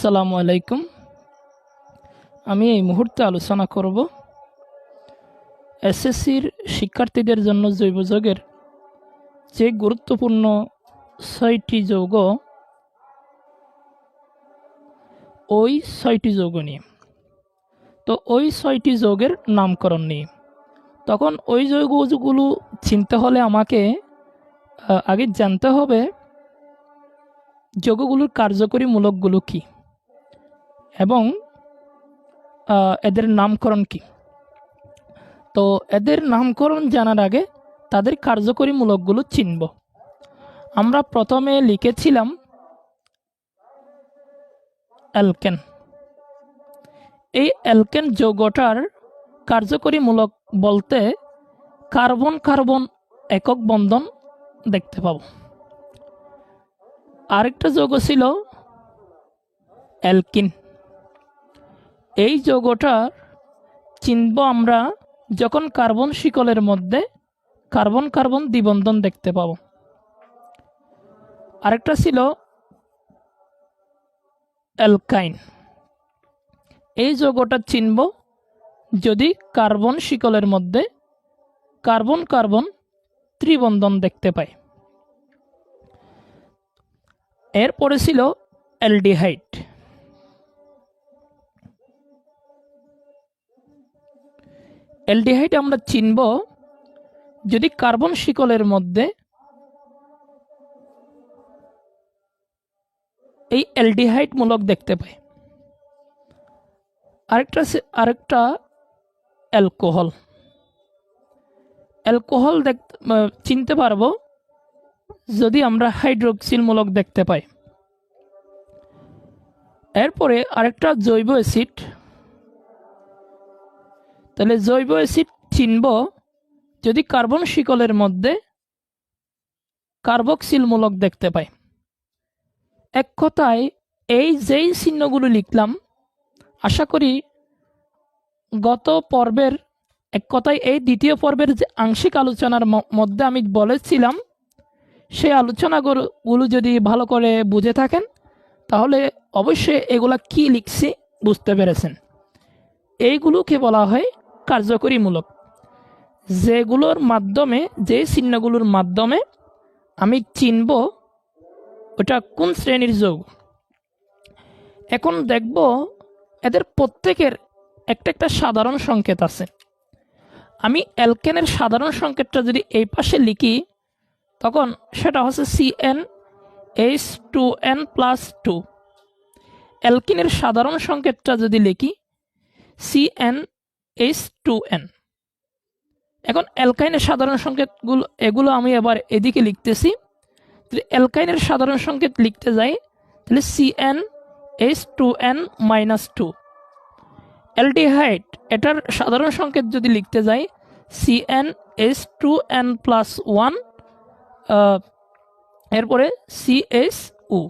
আসসালামু আলাইকুম। আমি এই মুহূর্তে আলোচনা করব এসএসসির শিক্ষার্থীদের জন্য জৈব যৌগের যে গুরুত্বপূর্ণ 6টি যৌগ, ওই 6টি যৌগ নিয়ে। তো ওই 6টি যৌগের নামকরণ নিয়ে। তখন ওই যৌগগুলো চিনতে হলে আমাকে আগে জানতে হবে যৌগগুলোর কার্যকরী মূলকগুলো কী এবং এদের নামকরণ কী। তো এদের নামকরণ জানার আগে তাদের কার্যকরী মূলকগুলো চিনব। আমরা প্রথমে লিখেছিলাম অ্যালকেন। এই অ্যালকেন যৌগটার কার্যকরী মূলক বলতে কার্বন কার্বন একক বন্ধন দেখতে পাব। আরেকটা যৌগ ছিল অ্যালকিন। এই যৌগটার চিনব আমরা যখন কার্বন শিকলের মধ্যে কার্বন কার্বন দ্বিবন্ধন দেখতে পাব। আরেকটা ছিল অ্যালকাইন। এই যৌগটা চিনব যদি কার্বন শিকলের মধ্যে কার্বন কার্বন ত্রিবন্ধন দেখতে পাই। এরপরে ছিল অ্যালডিহাইড। অ্যালডিহাইড আমরা চিনব যদি কার্বন শিকলের মধ্যে এই অ্যালডিহাইড মূলক দেখতে পাই। আরেকটা অ্যালকোহল। অ্যালকোহল চিনতে পারবো যদি আমরা হাইড্রোক্সিল মূলক দেখতে পাই। এরপরে আরেকটা জৈব অ্যাসিড। তাহলে জৈব অ্যাসিড চিনব যদি কার্বন শিকলের মধ্যে কার্বক্সিল মূলক দেখতে পাই। এক কথায় এই যেই চিহ্নগুলো লিখলাম, আশা করি গত পর্বের এক কথায় এই দ্বিতীয় পর্বের যে আংশিক আলোচনার মধ্যে আমি বলেছিলাম, সেই আলোচনাগুলো যদি ভালো করে বুঝে থাকেন তাহলে অবশ্যই এগুলা কি লিখছি বুঝতে পেরেছেন। এইগুলোকে বলা হয় কার্যকরী মূলক, যেগুলোর মাধ্যমে যে চিহ্নগুলোর মাধ্যমে আমি চিনব ওটা কোন শ্রেণীর যৌগ। এখন দেখব এদের প্রত্যেকের একটা একটা সাধারণ সংকেত আছে। আমি অ্যালকেনের সাধারণ সংকেতটা যদি এই পাশে লিখি তখন সেটা হচ্ছে CnH2n+2। অ্যালকিনের সাধারণ সংকেতটা যদি লিখি CnH2n। এখন অ্যালকাইনের সাধারণ সংকেতগুলো এগুলো আমি এবার এদিকে লিখতেছি। যদি অ্যালকাইনের সাধারণ সংকেত লিখতে যাই তাহলে CnH2n-2। অ্যালডিহাইড এটার সাধারণ সংকেত যদি লিখতে যাই CnH2n+1, এরপরে CHO।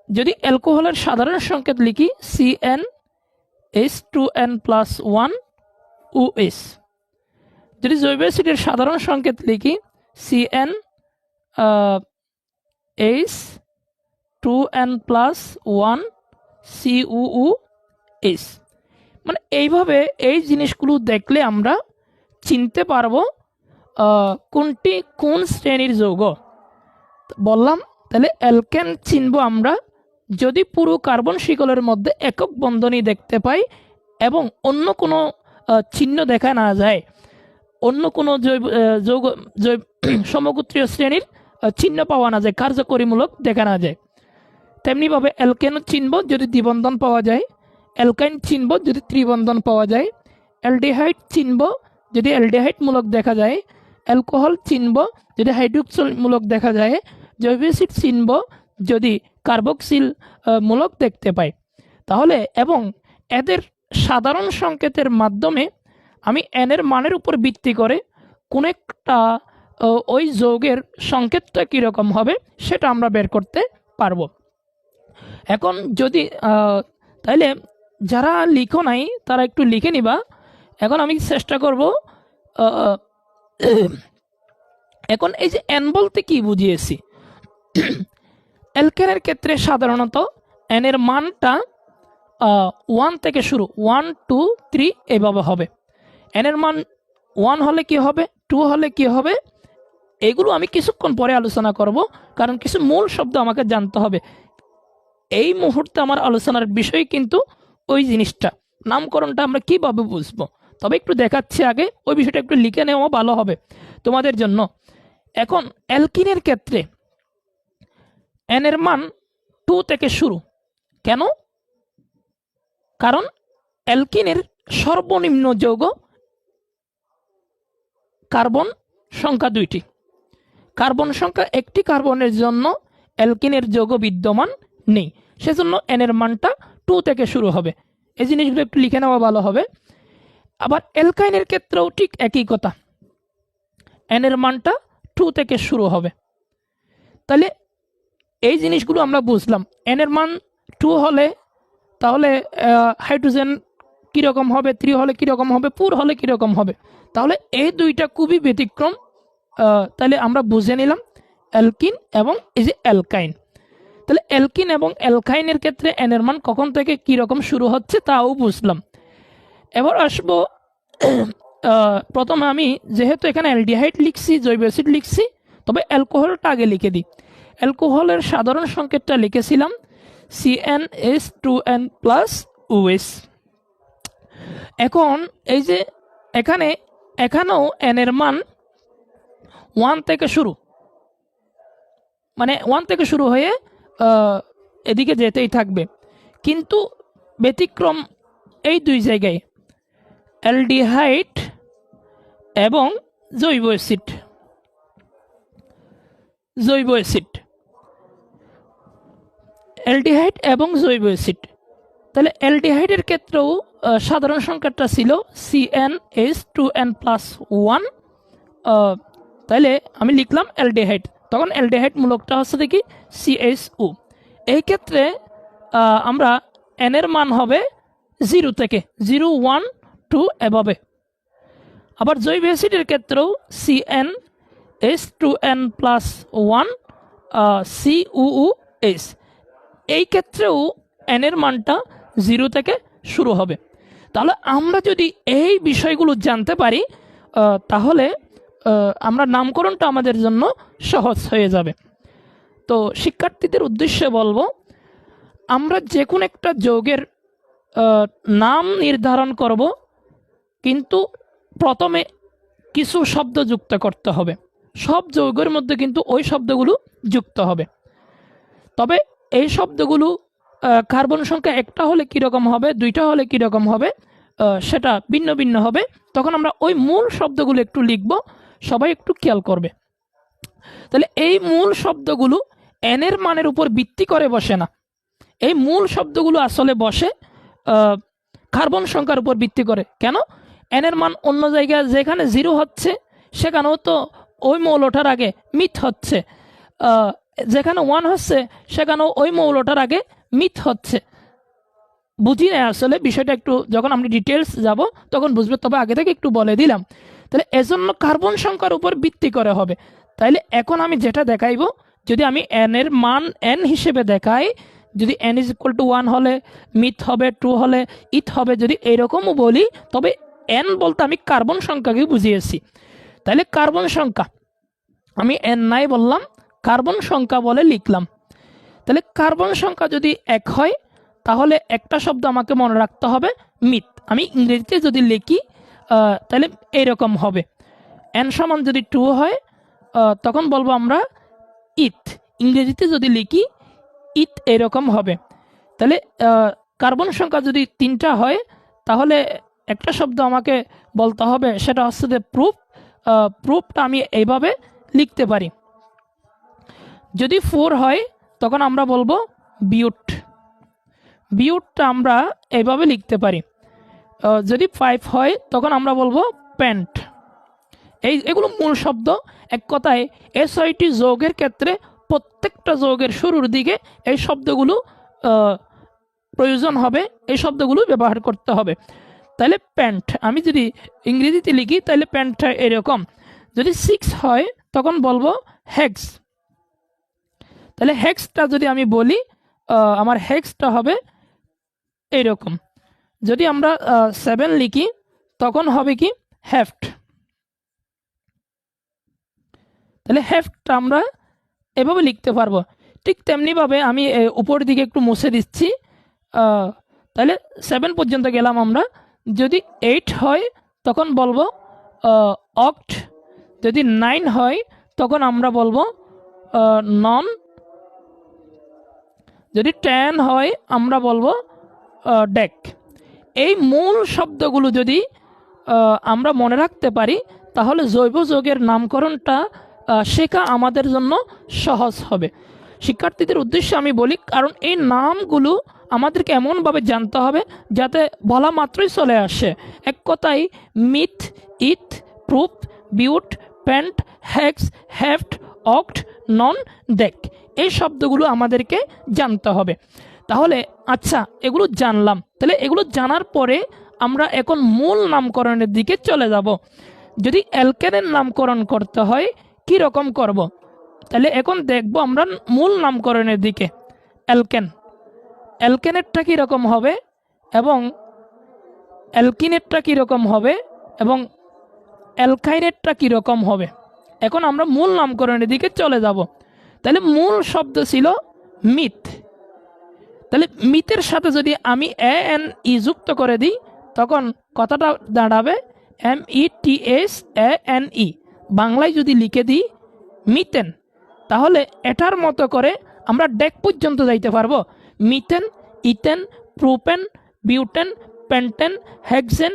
যদি অ্যালকোহলের সাধারণ সংকেত লিখি CnH2n+1 OH। যদি জৈব অ্যাসিডের সাধারণ সংকেত লিখি CnH2n+1 COOH। মানে এইভাবে এই জিনিসগুলো দেখলে আমরা চিনতে পারবো কোনটি কোন শ্রেণীর যৌগ। বললাম তাহলে অ্যালকেন চিনব আমরা যদি পুরো কার্বন শিকলের মধ্যে একক বন্ধনই দেখতে পাই এবং অন্য কোনো চিহ্ন দেখা না যায়, অন্য কোনো যৌগ সমগোত্রীয় শ্রেণীর চিহ্ন পাওয়া না যায়, কার্যকরীমূলক দেখা না যায়। তেমনিভাবে অ্যালকেন চিনব যদি দ্বিবন্ধন পাওয়া যায়, অ্যালকাইন চিনব যদি ত্রিবন্ধন পাওয়া যায়, অ্যালডিহাইড চিনব যদি অ্যালডিহাইড মূলক দেখা যায়, অ্যালকোহল চিনব যদি হাইড্রোক্সিল মূলক দেখা যায়, জৈব অ্যাসিড চিনব যদি কার্বক্সিল মূলক দেখতে পাই। তাহলে এবং এদের সাধারণ সংকেতের মাধ্যমে আমি এনের মানের উপর ভিত্তি করে কোন একটা ওই যৌগের সংকেতটা কীরকম হবে সেটা আমরা বের করতে পারবো। এখন যদি তাইলে যারা লিখো নাই তারা একটু লিখে নিবা। এখন আমি চেষ্টা করব। এখন এই যে এন বলতে কি বুঝিয়েছি, অ্যালকেনের ক্ষেত্রে সাধারণত এন এর মানটা 1 থেকে শুরু, 1 2 3 এইভাবে হবে। এন এর মান 1 হলে কি হবে, 2 হলে কি হবে, এগুলো আমি কিছুক্ষণ পরে আলোচনা করব, কারণ কিছু মূল শব্দ আমাকে জানতে হবে। এই মুহূর্তে আমার আলোচনার বিষয় কিন্তু ওই জিনিসটা, নামকরণটা আমরা কিভাবে বুঝবো। তবে একটু দেখাচ্ছি আগে, ওই বিষয়টা একটু লিখে নেওয়া ভালো হবে তোমাদের জন্য। এখন অ্যালকিনের ক্ষেত্রে এন এর মান 2 থেকে শুরু। কেন? কারণ অ্যালকিনের সর্বনিম্ন যৌগ কার্বন সংখ্যা 2টি। কার্বন সংখ্যা 1টি কার্বনের জন্য অ্যালকিনের যৌগ বিদ্যমান নেই, সেজন্য এন এর মানটা 2 থেকে শুরু হবে। এই জিনিসগুলো একটু লিখে নেওয়া ভালো হবে। আবার অ্যালকাইনের ক্ষেত্রেও ঠিক একই কথা, এন এর মানটা 2 থেকে শুরু হবে। তাহলে এই জিনিসগুলো আমরা বুঝলাম। এন এর মান 2 হলে তাহলে হাইড্রোজেন কীরকম হবে, 3 হলে কীরকম হবে, 4 হলে কীরকম হবে। তাহলে এই দুইটা খুবই ব্যতিক্রম। তাহলে আমরা বুঝে নিলাম অ্যালকিন এবং এই যে অ্যালকাইন। তাহলে অ্যালকিন এবং অ্যালকাইনের ক্ষেত্রে এন এর মান কখন থেকে কীরকম শুরু হচ্ছে তাও বুঝলাম। এবার আসবো প্রথমে আমি যেহেতু এখানে অ্যালডিহাইড লিখছি, জৈব অ্যাসিড লিখছি, তবে অ্যালকোহলটা আগে লিখে দিই। অ্যালকোহলের সাধারণ সংকেতটা লিখেছিলাম CnH2n+OH। এখন এই যে এখানেও এন এর মান 1 থেকে শুরু, মানে 1 থেকে শুরু হয়ে এদিকে যেতেই থাকবে, কিন্তু ব্যতিক্রম এই দুই জায়গায়, অ্যালডিহাইড এবং জৈব অ্যাসিড। অ্যালডিহাইড এবং জৈব অ্যাসিড। তাহলে অ্যালডিহাইডের ক্ষেত্রেও সাধারণ সংখ্যাটা ছিল CnH2n+1। তাহলে আমি লিখলাম অ্যালডিহাইড, তখন অ্যালডিহাইড মূলকটা হচ্ছে দেখি CHO। এই ক্ষেত্রে আমরা এন এর মান হবে 0 থেকে 0 1 2 এভাবে। আবার জৈব অ্যাসিডের ক্ষেত্রেও CnH2n+1 COOH। এই ক্ষেত্রেও এন এর মানটা 0 থেকে শুরু হবে। তাহলে আমরা যদি এই বিষয়গুলো জানতে পারি তাহলে আমরা নামকরণটা আমাদের জন্য সহজ হয়ে যাবে। তো শিক্ষার্থীদের উদ্দেশ্যে বলবো, আমরা যে কোনো একটা যৌগের নাম নির্ধারণ করব, কিন্তু প্রথমে কিছু শব্দ যুক্ত করতে হবে। সব যৌগের মধ্যে কিন্তু ওই শব্দগুলো যুক্ত হবে। তবে এই শব্দগুলো কার্বন সংখ্যা 1টা হলে কীরকম হবে, 2টা হলে কীরকম হবে, সেটা ভিন্ন ভিন্ন হবে। তখন আমরা ওই মূল শব্দগুলো একটু লিখব, সবাই একটু খেয়াল করবে। তাহলে এই মূল শব্দগুলো এন এর মানের উপর ভিত্তি করে বসে না, এই মূল শব্দগুলো আসলে বসে কার্বন সংখ্যার উপর ভিত্তি করে। কেন? এন এর মান অন্য জায়গায় যেখানে 0 হচ্ছে সেখানেও তো ওই মৌলটার আগে মিথ হচ্ছে, যেখানে 1 হচ্ছে সেখানেও ওই মৌলটার আগে মিথ হচ্ছে। বুঝি না আসলে বিষয়টা, একটু যখন আমরা ডিটেলস যাব তখন বুঝবে, তবে আগে থেকে একটু বলে দিলাম। তাহলে এজন্য কার্বন সংখ্যার উপর ভিত্তি করে হবে। তাইলে এখন আমি যেটা দেখাইব, যদি আমি এন এর মান এন হিসেবে দেখাই, যদি n = 1 হলে মিথ হবে, 2 হলে ইথ হবে, যদি এইরকমও বলি, তবে n বলতে আমি কার্বন সংখ্যাকে বুঝিয়েছি। তাহলে কার্বন সংখ্যা আমি n নাই বললাম, কার্বন সংখ্যা বলে লিখলাম। তাহলে কার্বন সংখ্যা যদি 1 হয় তাহলে একটা শব্দ আমাকে মনে রাখতে হবে মিথ। আমি ইংরেজিতে যদি লিখি তাহলে এইরকম হবে। n সমান যদি 2 হয় তখন বলবো আমরা ইথ। ইংরেজিতে যদি লিখি ইথ এরকম হবে। তাহলে কার্বন সংখ্যা যদি 3টা হয় তাহলে একটা শব্দ আমাকে বলতে হবে, সেটা হচ্ছে যে প্রুফ। প্রুফটা আমি এইভাবে লিখতে পারি। যদি 4 হয় তখন আমরা বলবো বিউট। বিউটটা আমরা এইভাবে লিখতে পারি। যদি 5 হয় তখন আমরা বলবো প্যান্ট। এগুলো মূল শব্দ। এক কথায় এই 6টি যৌগের ক্ষেত্রে প্রত্যেকটা যৌগের শুরুর দিকে এই শব্দগুলো প্রয়োজন হবে, এই শব্দগুলো ব্যবহার করতে হবে। তাহলে প্যান্ট আমি যদি ইংরেজিতে লিখি তাহলে প্যান্টটা এরকম। যদি 6 হয় তখন বলবো হেক্স। তাহলে হেক্সটা যদি আমি বলি আমার হেক্সটা হবে এইরকম। যদি আমরা 7 লিখি তখন হবে কি হেফট। তাহলে হেফট আমরা এভাবে লিখতে পারবো। ঠিক তেমনিভাবে আমি উপর দিকে একটু মুছে দিচ্ছি। তাহলে 7 পর্যন্ত গেলাম আমরা। যদি 8 হয় তখন বলবো অক্ট। যদি 9 হয় তখন আমরা বলবো নন। যদি 10 হয় আমরা বলবো ডেক। এই মূল শব্দগুলো যদি আমরা মনে রাখতে পারি তাহলে জৈব যৌগের নামকরণটা শেখা আমাদের জন্য সহজ হবে। শিক্ষার্থীদের উদ্দেশ্যে আমি বলি, কারণ এই নামগুলো আমাদেরকে এমনভাবে জানতে হবে যাতে বলা মাত্রই চলে আসে। এক কথায় মিথ, ইথ, প্রুফ, বিউট, প্যান্ট, হেক্স, হেফট, অক্ট, নন, ডেক এই শব্দগুলো আমাদেরকে জানতে হবে। তাহলে আচ্ছা, এগুলো জানলাম। তাহলে এগুলো জানার পরে আমরা এখন মূল নামকরণের দিকে চলে যাব। যদি অ্যালকেনের নামকরণ করতে হয় কি রকম করব, তাহলে এখন দেখব আমরা মূল নামকরণের দিকে। অ্যালকেনেরটা কীরকম হবে এবং অ্যালকিনেরটা কীরকম হবে এবং অ্যালকাইনেরটা কীরকম হবে, এখন আমরা মূল নামকরণের দিকে চলে যাব। তাহলে মূল শব্দ ছিল মিথ। তাহলে মিথের সাথে যদি আমি ANE যুক্ত করে দিই তখন কথাটা দাঁড়াবে METHANE। বাংলায় যদি লিখে দিই মিথেন, তাহলে এটার মতো করে আমরা ডেক পর্যন্ত যাইতে পারবো। Methane, ethane, propane, butane, pentane, hexane,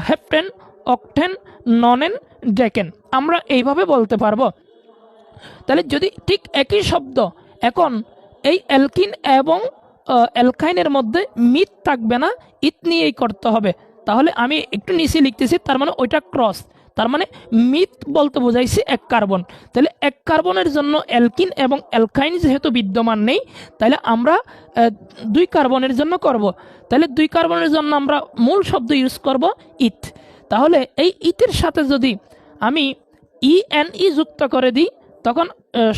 heptane, octane, nonane, decane আমরা এইভাবে বলতে পারবো। তাহলে যদি ঠিক একই শব্দ, এখন এই অ্যালকিন এবং অ্যালকাইনের মধ্যে মিথ থাকবে না, ইথ নিয়েই করতে হবে। তাহলে আমি একটু নিচে লিখতেছি, তার মানে ওইটা ক্রস। তার মানে মিথ বলতে বোঝাইছি এক কার্বন। তাহলে এক কার্বনের জন্য অ্যালকিন এবং অ্যালকাইন যেহেতু বিদ্যমান নেই, তাহলে আমরা 2 কার্বনের জন্য করব। তাহলে 2 কার্বনের জন্য আমরা মূল শব্দ ইউজ করব ইথ। তাহলে এই ইথের সাথে যদি আমি ENE যুক্ত করে দিই তখন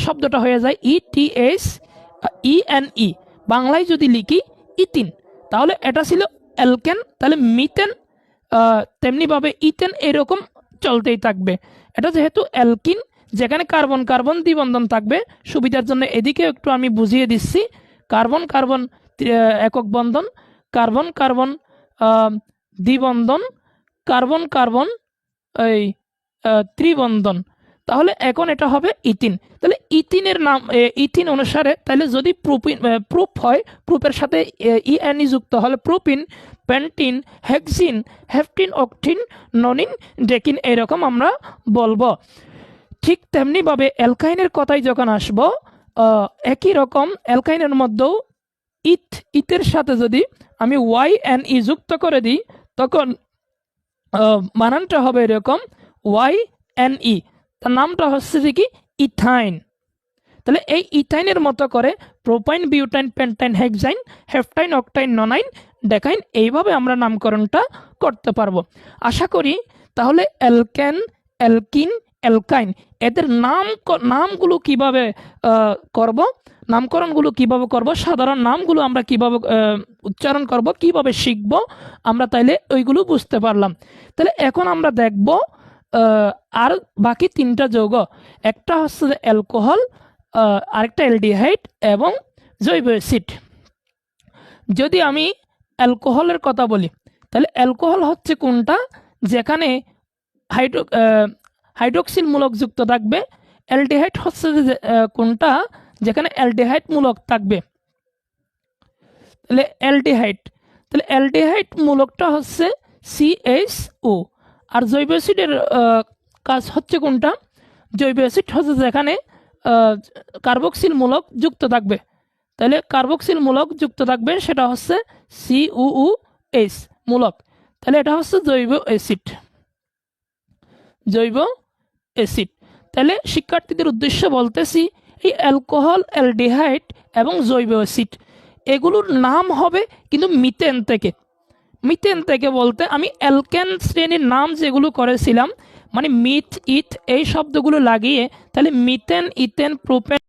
শব্দটা হয়ে যায় ETHENE। বাংলায় যদি লিখি ইথিন, তাহলে এটা ছিল অ্যালকেন। তাহলে মিথেন, তেমনিভাবে ইথেন এরকম চলতেই থাকবে। এটা যেহেতু অ্যালকিন, যেখানে কার্বন কার্বন দ্বিবন্ধন থাকবে, সুবিধার জন্য এদিকে একটু আমি বুঝিয়ে দিচ্ছি। কার্বন কার্বন একক বন্ধন, কার্বন কার্বন দ্বিবন্ধন, কার্বন কার্বন এই ত্রিবন্ধন। তাহলে এখন এটা হবে ইথিন। তাহলে ইথিনের নাম ইথিন অনুসারে, তাহলে যদি প্রুফ হয়, প্রুফের সাথে ENE যুক্ত হলে propyne, pentyne, hexyne, heptyne, octyne, nonyne, decyne এরকম আমরা বলবো। ঠিক তেমনিভাবে অ্যালকাইনের কথাই যখন আসবো, একই রকম অ্যালকাইনের মধ্যেও ইথের সাথে যদি আমি YNE যুক্ত করে দিই তখন বানানটা হবে এরকম YNE। তার নামটা হচ্ছে যে কি ইথাইন। তাহলে এই ইথাইনের মতো করে প্রোপাইন, বিউটাইন, পেন্টাইন, হেক্সাইন, হেফটাইন, অক্টাইন, ননাইন, ডেকাইন এইভাবে আমরা নামকরণটা করতে পারবো। আশা করি তাহলে অ্যালকেন, অ্যালকিন, অ্যালকাইন এদের নামগুলো কিভাবে করব, নামকরণগুলো কিভাবে করব, সাধারণ নামগুলো আমরা কিভাবে উচ্চারণ করব, কিভাবে শিখব আমরা, তাইলে ওইগুলো বুঝতে পারলাম। তাহলে এখন আমরা দেখব আর বাকি 3টা যৌগ। একটা হচ্ছে অ্যালকোহল, আরেকটা অ্যালডিহাইড এবং জৈব অ্যাসিড। যদি আমি অ্যালকোহলের কথা বলি, তাহলে অ্যালকোহল হচ্ছে কোনটা, যেখানে হাইড্রোক্সিল মূলক যুক্ত থাকবে। অ্যালডিহাইড হচ্ছে কোনটা, যেখানে অ্যালডিহাইড মূলক থাকবে। তাহলে অ্যালডিহাইড মূলকটা হচ্ছে CHO। আর জৈব অ্যাসিডের কাজ হচ্ছে কোনটা, জৈব অ্যাসিড হচ্ছে যেখানে কার্বক্সিল মূলক যুক্ত থাকবে। তাহলে কার্বক্সিল মূলক যুক্ত থাকবে, সেটা হচ্ছে COOH মূলক। তাহলে এটা হচ্ছে জৈব অ্যাসিড। তাহলে শিক্ষার্থীদের উদ্দেশ্যে বলতেছি, এই অ্যালকোহল, অ্যালডিহাইড এবং জৈব অ্যাসিড এগুলোর নাম হবে কিন্তু মিথেন থেকে বলতে আমি অ্যালকেন শ্রেণীর নাম যেগুলো করেছিলাম, মানে মিথ, ইথ এই শব্দগুলো লাগিয়ে, তাহলে মিথেন, ইথেন, প্রোপেন,